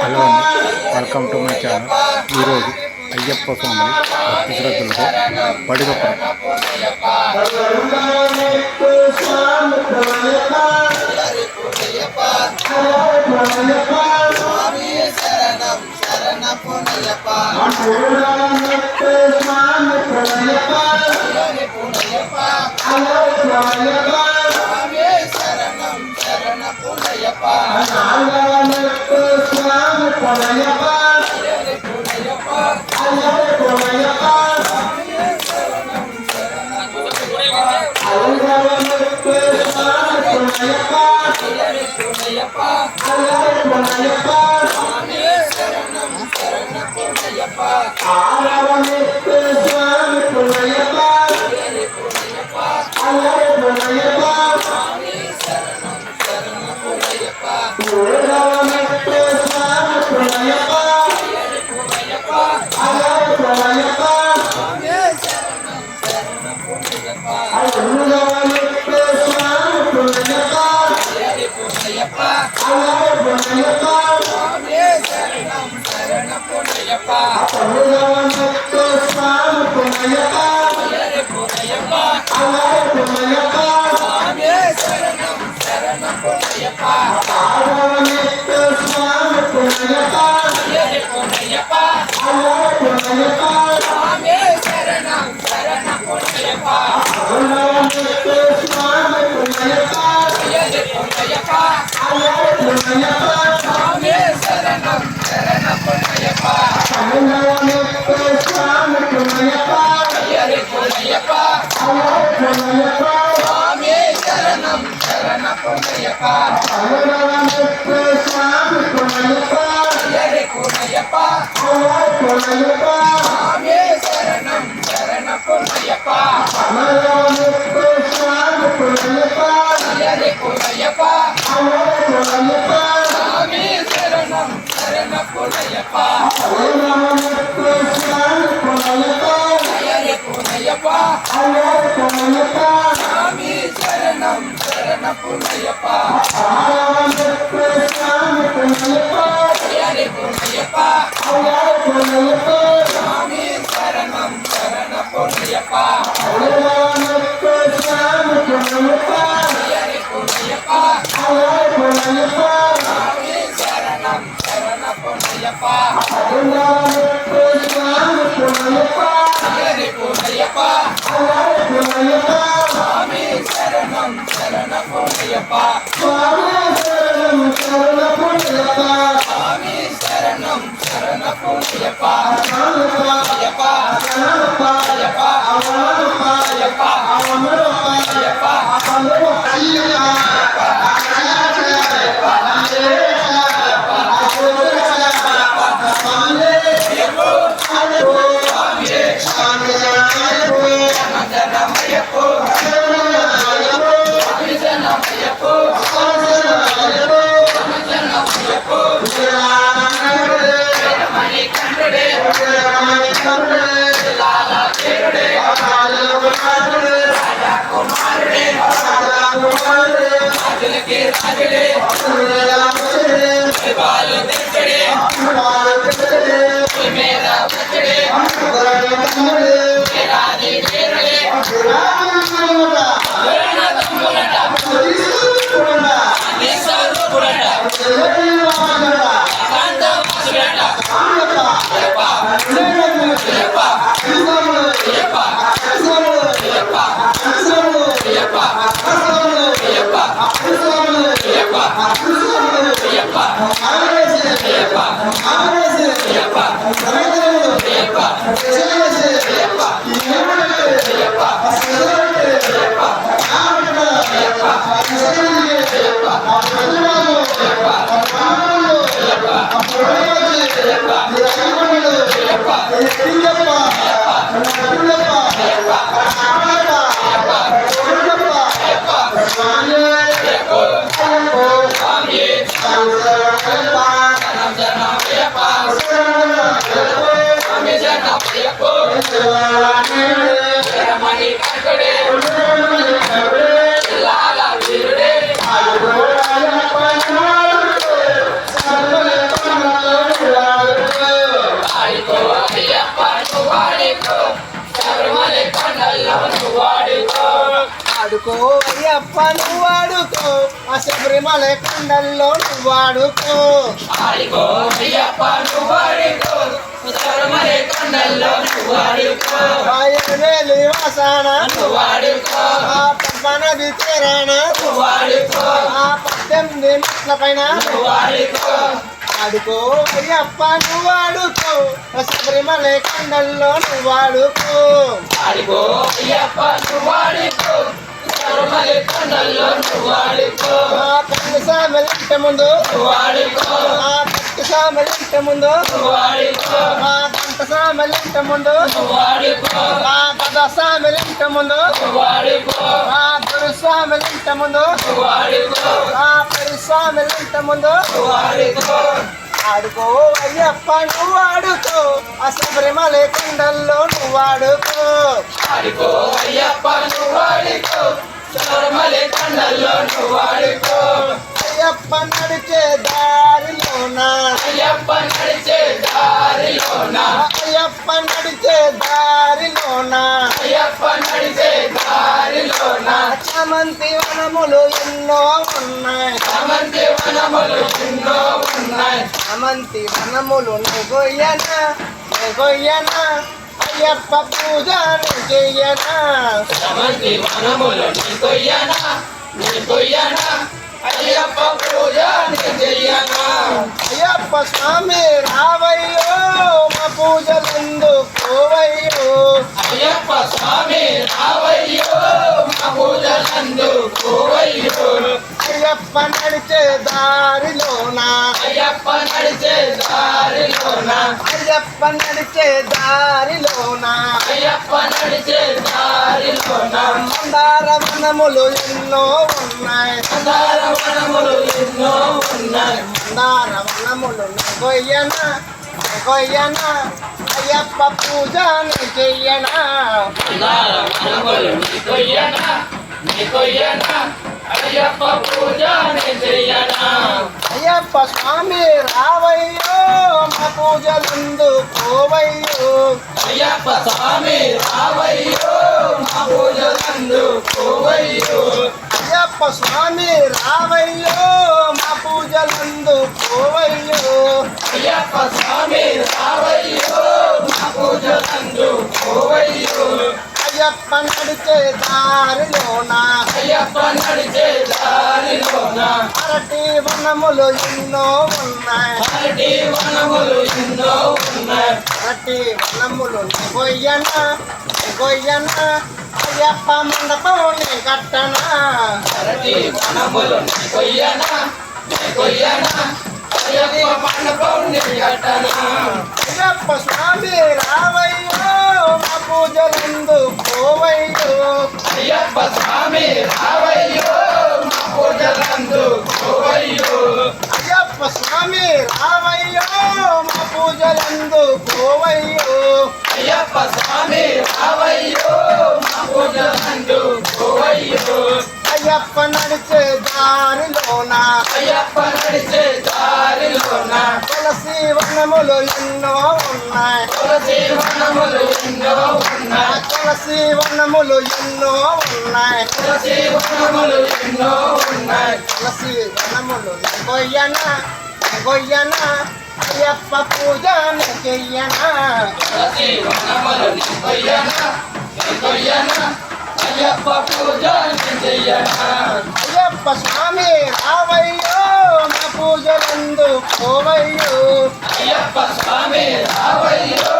Hello అండి, welcome to my channel. ఈరోజు అయ్యప్ప స్వామి భక్తి శ్రద్ధలతో పడిగొప్పడం Swami ఆడుకో అయ్యప్ప నువ్వు ఆడుకో ఆ శబరిమల కొండల్లో నువ్వు ఆడుకో ఆడుకో అయ్యప్ప నువ్వు ఆడుకో శబరిమల కొండల్లో నువ్వు ఆడుకో ఆ ఎరువేలి వాసన నువ్వు ఆడుకో ఆ పంపనది తీరాన నువ్వు ఆడుకో ఆ 18 మెట్ల పైన నువ్వు ఆడుకో ఆడుకో అయ్యప్ప నువ్వు ఆడుకో ఆ శబరిమల కొండల్లో నువ్వు ఆడుకో ఆడుకో అయ్యప్ప నువ్వు ఆడుకో శబరిమల కొండల్లో నువ్వు ఆడుకో ఆ కన్ను సామెలింట ముందు నువ్వు ఆడుకో ఆ కట్టు సామెలింట ముందు నువ్వు ఆడుకో ఆ గంట సామెలింట ముందు నువ్వు ఆడుకో ఆ గద సామెలింట ముందు నువ్వు ఆడుకో ఆ గురు సామెలింట ముందు నువ్వు ఆడుకో ఆ పరి సామెలింట ముందు నువ్వు ఆడుకో ఆడుకో అయ్యప్ప నువ్వు ఆడుకో ఆ శబరిమల కొండల్లో నువ్వు ఆడుకో ఆడుకో అయ్యప్ప నువ్వు ఆడుకో శబరిమల కొండల్లో నువ్వు ఆడుకో అయ్యప్ప నడిచే దారిలోన అయ్యప్ప నడిచే దారిలోన అయ్యప్ప నడిచే దారిలోన అయ్యప్ప నడిచే దారిలోన చామంతి వనములు ఎన్నో ఉన్నాయి సమంతి వనములు ఎన్నో ఉన్నాయి చామంతి వనములు నెగొయ్యనా అయ్యప్ప పూజ చెయ్యనా సమంతి వనములు నీకొయ్యనా అయ్యప్ప పూజ చెయ్యనా అయ్యప్ప స్వామి రావయ్యో మా పూజలందు కోవయ్యో అయ్యప్ప స్వామి రావయ్యో మా పూజలందు కోవయ్యో అయ్యప్ప నడిచే దారిలోన అయ్యప్ప నడిచే దారిలోన అయ్యప్ప నడిచే దారిలోన అయ్యప్ప నడిచే దారిలోన మందార వనములు ఎన్నో ఉన్నాయి మందార వనములు ఎన్నో ఉన్నాయి మందార వనములు నెగొయ్యనా అయ్యప్ప పూజ చెయ్యనా మందార వనములు నీకొయ్యనా అయ్యప్ప పూజ చెయ్యనా అయ్యప్ప స్వామి రావయ్యో మా పూజలందు కోవయ్యో అయ్యప్ప స్వామి రావయ్యో మా పూజలందు కోవయ్యో అయ్యప్ప స్వామి రావయ్యో మా పూజలందు కోవయ్యో అయ్యప్ప స్వామి రావయ్యో మా పూజలందు కోవయ్యో అయ్యప్ప నడిచే దారిలోన అయ్యప్ప నడిచే దారిలోన అరటి వనములు ఎన్నో ఉన్నాయి అరటి వనములు ఎన్నో ఉన్నాయి అరటి వనములు నెగొయ్యనా అయ్యప్ప మండపం కట్టనా అరటి వనములు నీకొయ్యనా అయ్యప్ప మండపం కట్టనా అయ్యప్ప స్వామి రావయ్యో మా పూజలందు కోవయ్యో అయ్యప్ప స్వామి రావయ్యో మా పూజలందు కోవయ్యో అయ్యప్ప స్వామి రావయ్యో మా పూజలందు కోవయ్యో అయ్యప్ప స్వామి రావయ్యో మా పూజలందు కోవయ్యో అయ్యప్ప నడిచే దారిలోన అయ్యప్ప నడిచే దారిలోన తులసి వనములు ఎన్నో ఉన్నాయి తులసి వనములు ఎన్నో ఉన్నాయి తులసి వనములు ఎన్నో ఉన్నాయి తులసి వనములు ఎన్నో ఉన్నాయి తులసి వనములు నెగొయ్యనా అయ్యప్ప పూజ చెయ్యనా తులసి వనములు నీకొయ్యనా అయ్యప్ప పూజ చెయ్యనా అయ్యప్ప స్వామి రావయ్యో మా పూజలందు కోవయ్యో అయ్యప్ప స్వామి రావయ్యో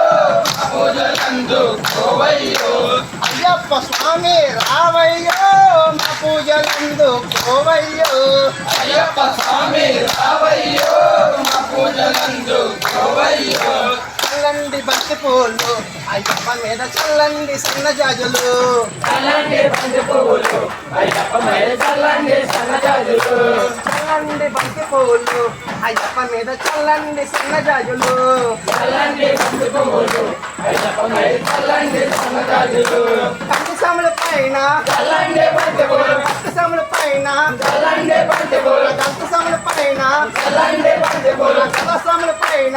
మా పూజలందు కోవయ్యో అయ్యప్ప స్వామి రావయ్యో మా పూజలందు కోవయ్యో అయ్యప్ప స్వామి రావయ్యో మా పూజలందు కోవయ్యో చల్లండి బంతి పూలు అయ్యప్ప మీద చల్లండి సన్నజాజులు చల్లండి బంతి పువ్వులు అయ్యప్ప మీద చల్లండి సన్నజాజులు చల్లండి బంతి పూలు అయ్యప్ప మీద చల్లండి సన్నజాజులు చల్లండి బంతి పువ్వులు అయ్యప్ప మీద చల్లండి సన్నజాజులు కంటిసముల పైన చల్లండి బంతి పువ్వులు కంటిసముల పైన చల్లండి బంతి పువ్వులు కంటిసముల పైన చల్లండి బంతి పువ్వులు కలసముల పైన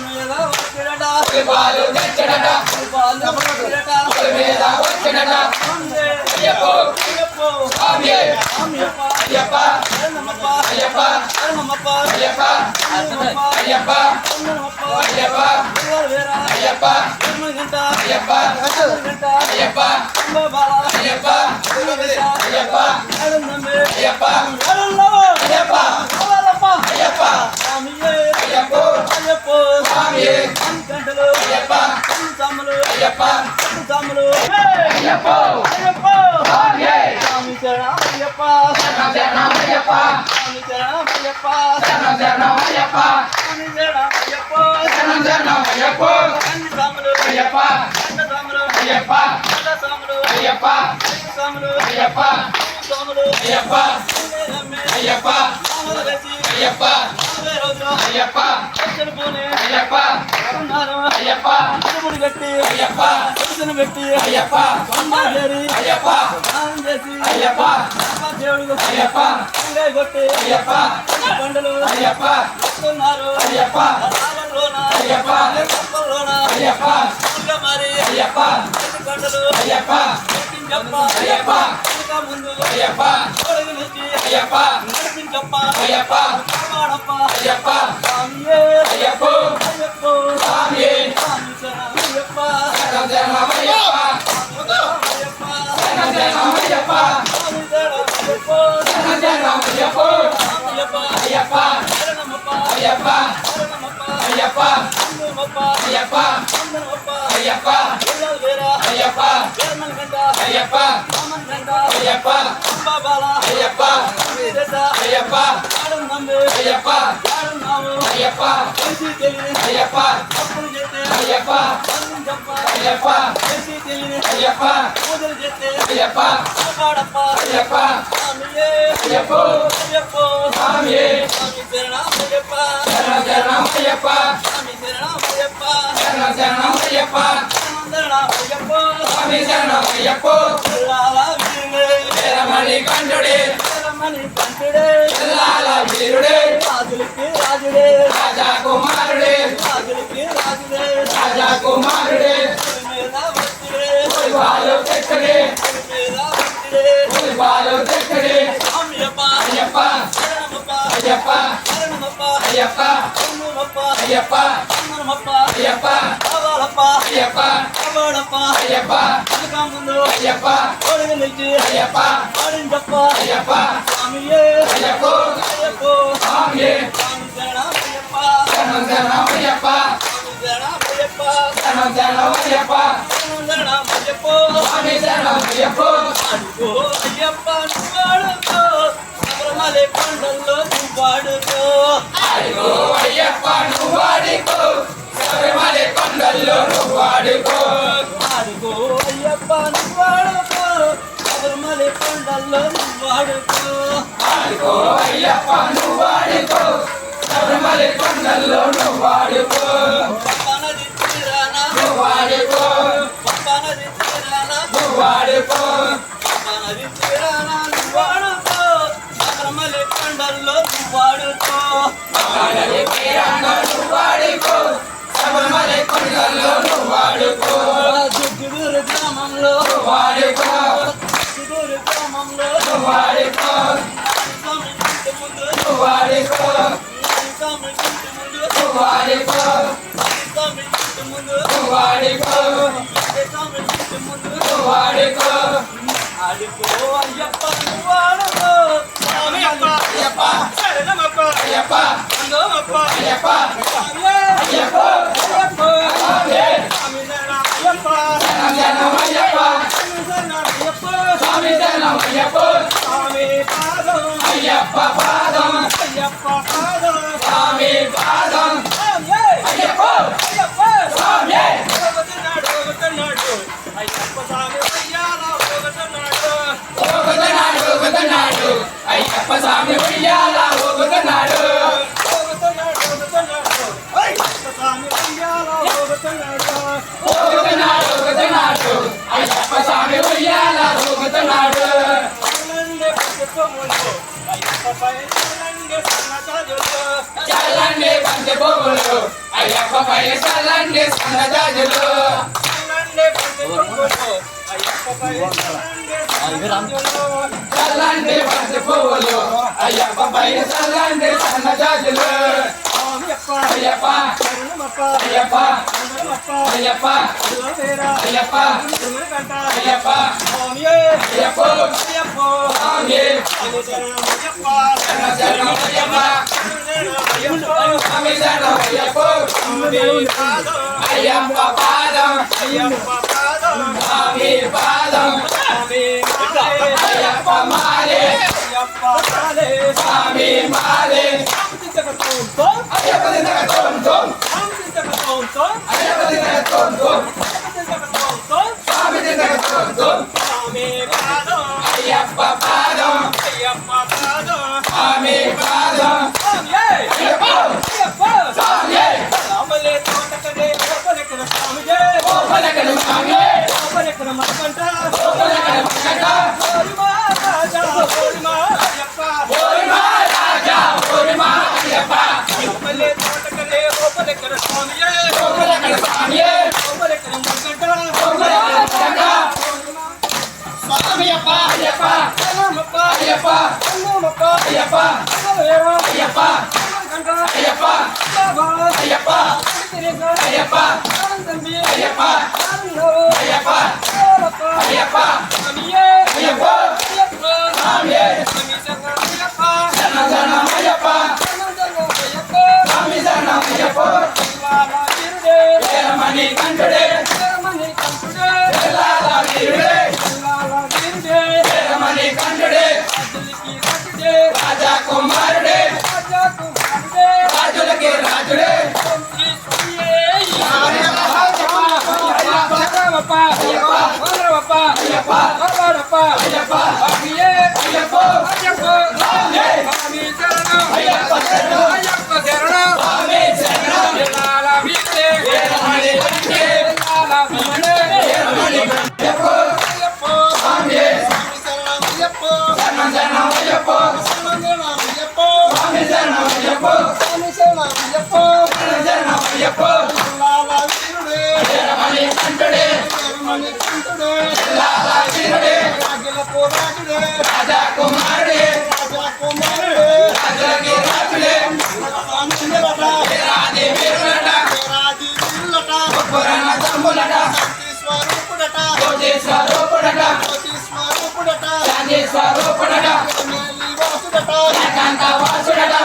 దండ అయ్యప్ప స్వామి అయ్యప్ప అయ్యప్ప అయ్యప్ప అయ్యప్ప అయ్యప్ప అయ్యప్ప అయ్యప్ప అయ్యప్ప అయ్యప్ప అయ్యప్ప అయ్యప్ప అయ్యప్ప అయ్యప్ప అయ్యప్ప స్వామి అయ్యప్ప అయ్యప్ప అయ్యప్ప స్వామి అయ్యప్ప శరణం అయ్యప్ప శరణం శరణం అయ్యప్ప శరణం శరణం అయ్యప్ప అయ్యప్ప అయ్యప్ప అయ్యప్ప అయ్యప్ప అయ్యప్ప అయ్యప్ప అయ్యప్ప అయ్యప్ప అయ్యప్ప అయ్యప్ప పెట్టి అయ్యప్ప పెట్టి అయ్యప్ప అయ్యప్ప అయ్యప్ప దేవుడు అయ్యప్ప కొట్టి అయ్యప్ప పండులు అయ్యప్ప వస్తున్నారు అయ్యప్ప అయ్యప్ప అయ్యప్ప మరి అయ్యప్ప పండులు అయ్యప్ప చెప్ప అయ్యప్ప ముందు అయ్యప్ప నుంచి అయ్యప్ప నడిపించప్ప అయ్యప్ప కాపాడప్ప అయ్యప్ప స్వామియే అయ్యప్ప అయ్యప్ప స్వామి స్వామి శరణం అయ్యప్ప శరణం శరణం అయ్యప్ప అయ్యప్ప శరణం శరణం అయ్యప్ప స్వామి శరణం అయ్యప్ప శరణం శరణం అయ్యప్ప అయ్యప్ప అయ్యప్ప శరణమప్ప అయ్యప్ప శరణమప్ప అయ్యప్ప అందమప్ప అయ్యప్ప అందమప్ప అయ్యప్ప ఎల్లలు వేరా అయ్యప్ప జర్మన్ గంట అయ్యప్ప రామన్ గంట అయ్యప్ప అంబాబాల అయ్యప్ప వీరత అయ్యప్ప ఆడం నంబే అయ్యప్ప ఆడం నావు అయ్యప్ప తెలిసి తెలియని అయ్యప్ప తప్పులు చేస్తే అయ్యప్ప అందం చెప్ప అయ్యప్ప తెలిసి తెలియని అయ్యప్ప పూజలు చేస్తే అయ్యప్ప కాపాడప్ప అయ్యప్ప స్వామియే అయ్యప్ప అయ్యప్ప స్వామి స్వామి శరణం అయ్యప్ప శరణం శరణం అయ్యప్ప స్వామి శరణం అయ్యప్ప శరణం శరణం అయ్యప్ప శరణం అయ్యప్ప స్వామి శరణం అయ్యప్ప ఎల్లాల వీరుడే వీరమణి కంఠుడే వీరమణి కంఠుడే ఎల్లాల వీరుడే రాజులకి రాజుడే రాజా కుమారుడే రాజులకి రాజుడే రాజా కుమారుడే మీద వస్తుడే పులిపాలు తెక్కడే మీద వస్తుడే పులిపాలు తెక్కడే అమ్మయ్యప్ప అయ్యప్ప శరణమప్ప అయ్యప్ప శరణమప్ప అయ్యప్ప అమ్మమ్మప్ప అయ్యప్ప అమ్మమ్మప్ప అయ్యప్ప కావాలప్ప అయ్యప్ప కావాడప్ప అయ్యప్ప అనకా ముందు అయ్యప్ప ఓడిగా నిలిచి అయ్యప్ప ఆడించప్ప అయ్యప్ప స్వామియే అయ్యప్ప అయ్యప్ప స్వామి స్వామి శరణం అయ్యప్ప శరణం శరణం అయ్యప్ప స్వామి శరణం అయ్యప్ప శరణం శరణం అయ్యప్ప శరణం అయ్యప్ప స్వామి శరణం అయ్యప్ప అడుగో అయ్యప్ప నువ్వాడుకో శబరిమలై కొండల్లో నువ్వాడుకో అడిగో అయ్యప్ప నువ్వాడికో శబరిమలై కొండల్లో నువ్వాడికో అడుగో అయ్యప్ప నువ్వాడుకో శబరిమలై కొండల్లో నువ్వాడుకో అడిగో అయ్యప్ప నువ్వాడికో శబరిమలై కొండల్లో నువ్వాడికో పప్పనది తీరానా నువ్వాడికో పప్పనది తీరానా నువ్వాడికో పప్పనది తీరానా నువ్వాడుకో శబరిమలై కొండల్లో నువ్వాడుకో మహానది తీరాన నువ్వాడికో శబరిమలై కొండల్లో నువ్వాడికో దుర్గురు గ్రామంలో నువ్వాడికో దుర్గురు గ్రామంలో నువ్వాడికో స్వామి ఇంటి ముందు నువ్వాడికో స్వామి ఇంటి ముందు నువ్వాడికో స్వామి ఇంటి ముందు నువ్వాడికో స్వామి ఇంటి ముందు నువ్వాడికో ఆడుకో అయ్యప్ప నువ్వాడుకో అయ్యప్ప అయ్యప్ప శరణమప్ప అయ్యప్ప అందమప్ప అయ్యప్ప స్వామియే అయ్యప్ప అయ్యప్ప స్వామి స్వామి శరణం అయ్యప్ప శరణం శరణం అయ్యప్ప స్వామి శరణం అయ్యప్ప స్వామి శరణం అయ్యప్ప స్వామి పాదం అయ్యప్ప పాదం అయ్యప్ప పాదం స్వామి పాదం స్వామియే అయ్యప్ప అయ్యప్ప స్వామి ఒకటినాడు అయ్యప్ప స్వామి అయ్యాల ఒకటినాడు ఊగుతున్నాడు అయ్యప్ప స్వామి ఉయ్యాల ఊగుతున్నాడు ఊగుతున్నాడు అయ్యప్ప స్వామి ఉయ్యాల ఊగుతున్నాడు చల్లండి బంతి పువ్వులు అయ్యప్ప పై చల్లండి సన్నజాజులు చల్లండి బంతి పువ్వులు అయ్యప్ప పైన చల్లండి సన్నజాజులు అయ్యప్ప అయ్యప్ప అయ్యప్ప అయ్యప్ప అయ్యప్ప అయ్యప్ప అయ్యప్ప పాదం స్వామి పాదం అయ్యప్ప మాలే స్వామి మాలే అయ్యప్ప దినక తోం తోం అయ్యప్ప దినక తోం తోం స్వామి దినక తోం తోం అయ్యప్ప పాదం స్వామి పాదం అయ్యప్ప స్వామి ఓపలకడ స్వామి ఓపలకడ మరకంట ఓరిమా రాజా ఓరిమా అయ్యప్ప ఓపలకడ స్వామి ఓపలకడ మరకంట స్వామియప్ప అయ్యప్ప అయ్యప్ప అయ్యప్ప అయ్యప్ప అయ్యప్ప అయ్యప్ప అయ్యప్ప అయ్యప్ప అయ్యప్ప అయ్యప్ప అయ్యప్ప స్వామి శరణం అయ్యప్ప స్వామి శరణం అయ్యప్ప వీరమణి కంఠుడే ఎల్లాల వీరుడే వీరమణి కంఠుడే రాజా కుమారుడే రాజులకి రాజుడే రాజా కుమారుడే రాజులకి రాజులే వీరాది వీరులట పురాణ తమ్ములట కోటి స్వరూపుడట శాంతి స్వరూపుడట ఏకాంత వాసుడట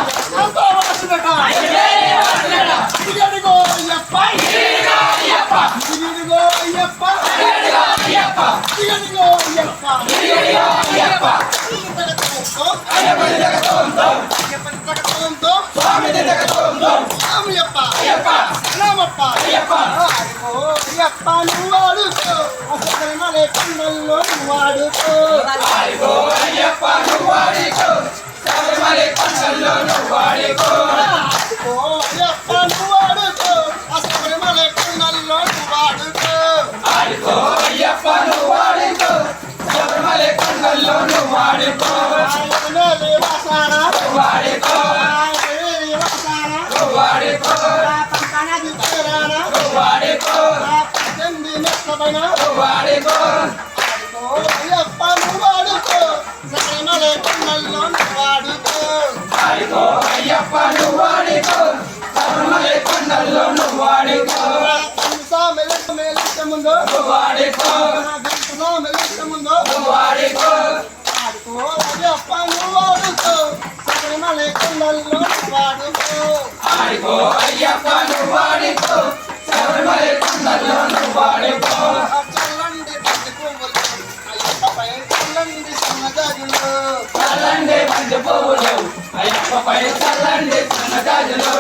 చల్లండి బంతి పువ్వులు అయ్యప్ప పై చల్లండి సన్నజాజులు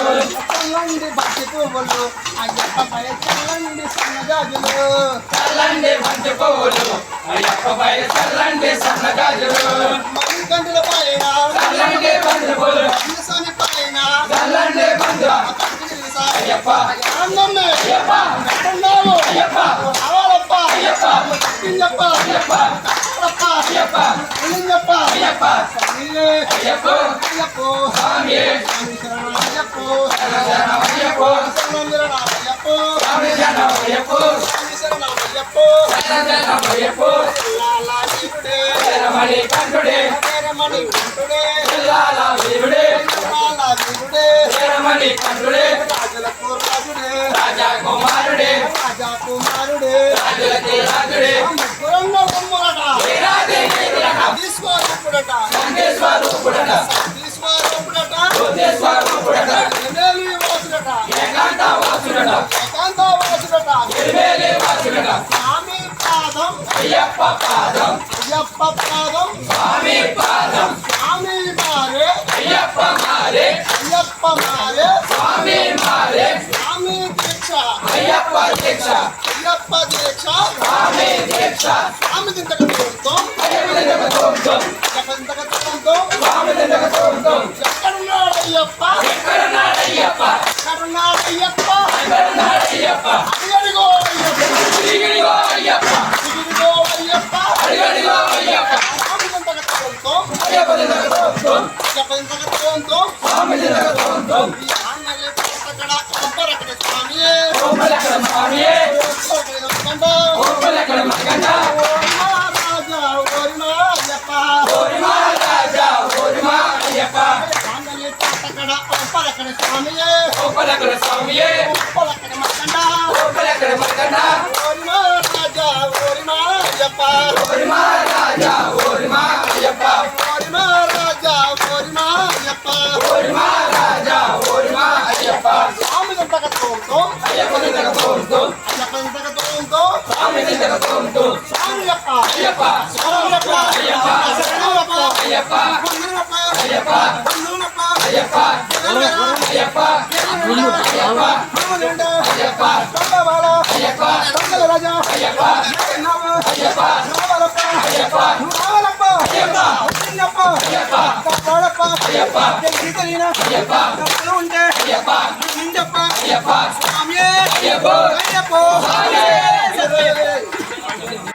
చల్లండి బంతి పువ్వులు అయ్యప్ప పై చల్లండి సన్నజాజులు చల్లండి బంతి పువ్వులు అయ్యప్ప పై చల్లండి సన్నజాజులు మణికంఠుల పైన చల్లండి బంతి పువ్వులు స్వామి పైన చల్లండి బంతి అయ్యప్ప ఆనందమే అయ్యప్ప అయ్యప్ప అవలప్ప అయ్యప్ప కింజప్ప అయ్యప్ప అయ్యప్ప అయ్యప్ప అయ్యప్ప అయ్యప్ప అయ్యప్ప స్వామి అయ్యప్ప శరణం అయ్యప్ప స్వామి శరణం అయ్యప్ప స్వామి శరణం అయ్యప్ప శరణమయ్యప్పో జిల్లాల వీరుడే శరణమణి కంఠుడే వీరమణి కంఠుడే జిల్లాల వీరుడే జిల్లాల వీరుడే శరణమణి కంఠుడే రాజులకు రాజుడే రాజా కుమారుడే రాజా కుమారుడే రాజులకి రాజుడే ముగ్గురంగా బొమ్మలట వీరాది వీరులట తీసుకోరూపుడట సంగేశ్వరూపుడట తీసుకోరూపుడట బుద్ధేశ్వరూపుడట ఎమేలి వాసుడట ఏకాంత వాసుడట ఏకాంత వాసుడట ఎరిమేలి వాసుడట స్వామి పాదం అయ్యప్ప పాదం అయ్యప్ప పాదం స్వామి పాదం స్వామి మారే అయ్యప్ప మారే అయ్యప్ప మారే స్వామి మారే స్వామి దీక్ష అయ్యప్ప దీక్ష అయ్యప్ప దీక్ష స్వామి దీక్ష స్వామి దింతకం అయ్యప్ప తోంతం స్వామి తోంతం ఎక్కడున్నాడు అయ్యప్ప ఎక్కడున్నాడయ్యప్ప ఎక్కడున్నాడు అయ్యప్ప ఎక్కడున్నాడయ్యప్ప అడిగడిగో అయ్యప్ప తిరిగిడిగో అయ్యప్ప అడిగడిగో అయ్యప్ప అడిగడిగో అయ్యప్ప స్వామి దింతకం అయ్యప్ప తోంతం అయ్యప్ప దింతకం స్వామి తోంతం ఈ ఆన్నలే అక్కడ అంపరక్కడ స్వామియే ఓంబలకడ స్వామియే కండ ఓంబలకడ మగండ రాజా ఓరిమా అయ్యప్ప ఓరి మహారాజా ఓరి మా అయ్యప్ప ఆన్నలే అక్కడ అంపరక్కడ స్వామియే ఓంబలకడ స్వామియే అంపరక్కడ మకండ ఓంబలకడ మగండ ఓరిమా రాజా ఓరిమా అయ్యప్ప ఓరి మహారాజా ఓరి మా అయ్యప్ప ఓరిమా రాజా ఓరిమా అయ్యప్ప ఓరి మహారాజా ఓరి మా అయ్యప్ప స్వామి దింతకం అయ్యప్ప తోంతం అయ్యప్ప దింతకం స్వామి తోంతం స్వామియప్ప అయ్యప్ప శరణయ్యప్ప అయ్యప్ప శరణయ్యప్ప అయ్యప్ప వందనప్ప అయ్యప్ప వందనప్ప అయ్యప్ప అయ్యప్ప అయ్యప్ప రామలింగ అయ్యప్ప తొండబాల అయ్యప్ప తొండల రాజా అయ్యప్ప నవ అయ్యప్ప నవలప్ప అయ్యప్ప నవలప్ప అయ్యప్ప చిన్నప్ప అయ్యప్ప తప్పడప్ప అయ్యప్ప గీతలీన అయ్యప్ప తప్పులు ఉంటే అయ్యప్ప నిండప్ప అయ్యప్ప స్వామియే అయ్యప్ప అయ్యప్ప స్వామి